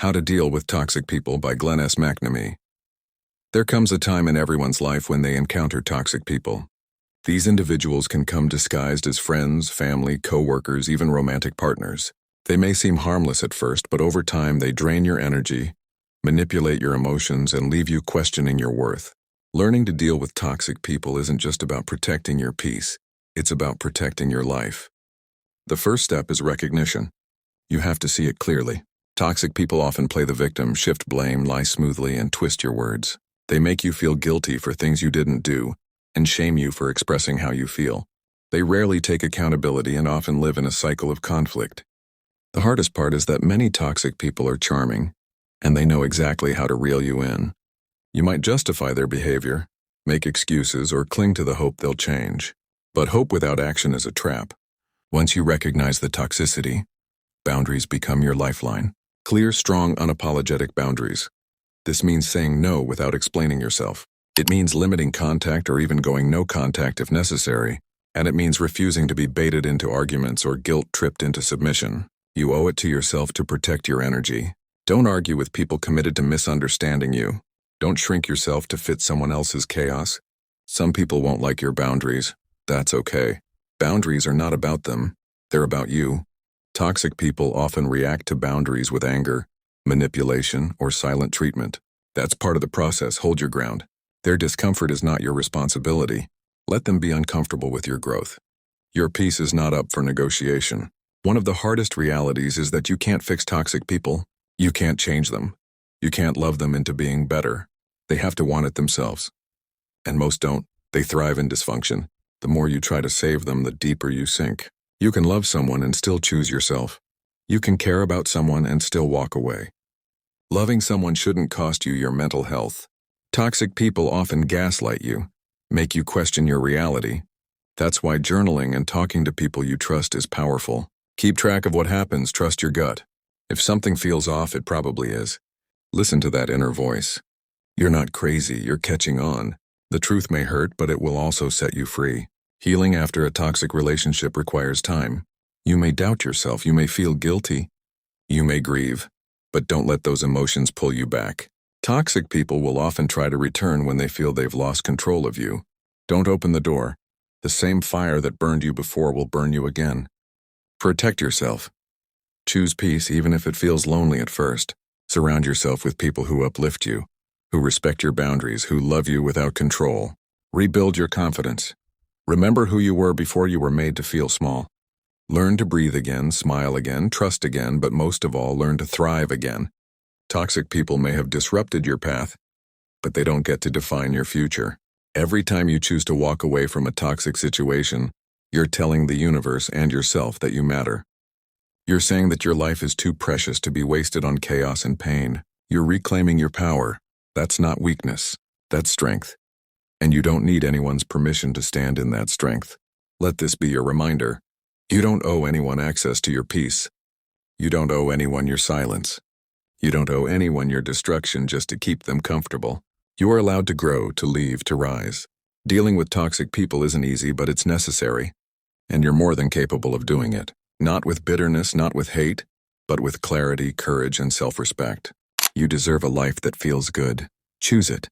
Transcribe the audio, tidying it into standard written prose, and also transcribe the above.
How to Deal with Toxic People by McNamee. There comes a time in everyone's life when they encounter toxic people. These individuals can come disguised as friends, family, co-workers, even romantic partners. They may seem harmless at first, but over time they drain your energy, manipulate your emotions, and leave you questioning your worth. Learning to deal with toxic people isn't just about protecting your peace, it's about protecting your life. The first step is recognition. You have to see it clearly. Toxic people often play the victim, shift blame, lie smoothly, and twist your words. They make you feel guilty for things you didn't do, and shame you for expressing how you feel. They rarely take accountability and often live in a cycle of conflict. The hardest part is that many toxic people are charming, and they know exactly how to reel you in. You might justify their behavior, make excuses, or cling to the hope they'll change. But hope without action is a trap. Once you recognize the toxicity, boundaries become your lifeline. Clear, strong, unapologetic boundaries. This means saying no without explaining yourself. It means limiting contact or even going no contact if necessary. And it means refusing to be baited into arguments or guilt-tripped into submission. You owe it to yourself to protect your energy. Don't argue with people committed to misunderstanding you. Don't shrink yourself to fit someone else's chaos. Some people won't like your boundaries. That's okay. Boundaries are not about them. They're about you. Toxic people often react to boundaries with anger, manipulation, or silent treatment. That's part of the process. Hold your ground. Their discomfort is not your responsibility. Let them be uncomfortable with your growth. Your peace is not up for negotiation. One of the hardest realities is that you can't fix toxic people. You can't change them. You can't love them into being better. They have to want it themselves. And most don't. They thrive in dysfunction. The more you try to save them, the deeper you sink. You can love someone and still choose yourself. You can care about someone and still walk away. Loving someone shouldn't cost you your mental health. Toxic people often gaslight you, make you question your reality. That's why journaling and talking to people you trust is powerful. Keep track of what happens, trust your gut. If something feels off, it probably is. Listen to that inner voice. You're not crazy, you're catching on. The truth may hurt, but it will also set you free. Healing after a toxic relationship requires time. You may doubt yourself, you may feel guilty, you may grieve, but don't let those emotions pull you back. Toxic people will often try to return when they feel they've lost control of you. Don't open the door. The same fire that burned you before will burn you again. Protect yourself. Choose peace even if it feels lonely at first. Surround yourself with people who uplift you, who respect your boundaries, who love you without control. Rebuild your confidence. Remember who you were before you were made to feel small. Learn to breathe again, smile again, trust again, but most of all, learn to thrive again. Toxic people may have disrupted your path, but they don't get to define your future. Every time you choose to walk away from a toxic situation, you're telling the universe and yourself that you matter. You're saying that your life is too precious to be wasted on chaos and pain. You're reclaiming your power. That's not weakness. That's strength. And you don't need anyone's permission to stand in that strength. Let this be your reminder. You don't owe anyone access to your peace. You don't owe anyone your silence. You don't owe anyone your destruction just to keep them comfortable. You are allowed to grow, to leave, to rise. Dealing with toxic people isn't easy, but it's necessary. And you're more than capable of doing it. Not with bitterness, not with hate, but with clarity, courage, and self-respect. You deserve a life that feels good. Choose it.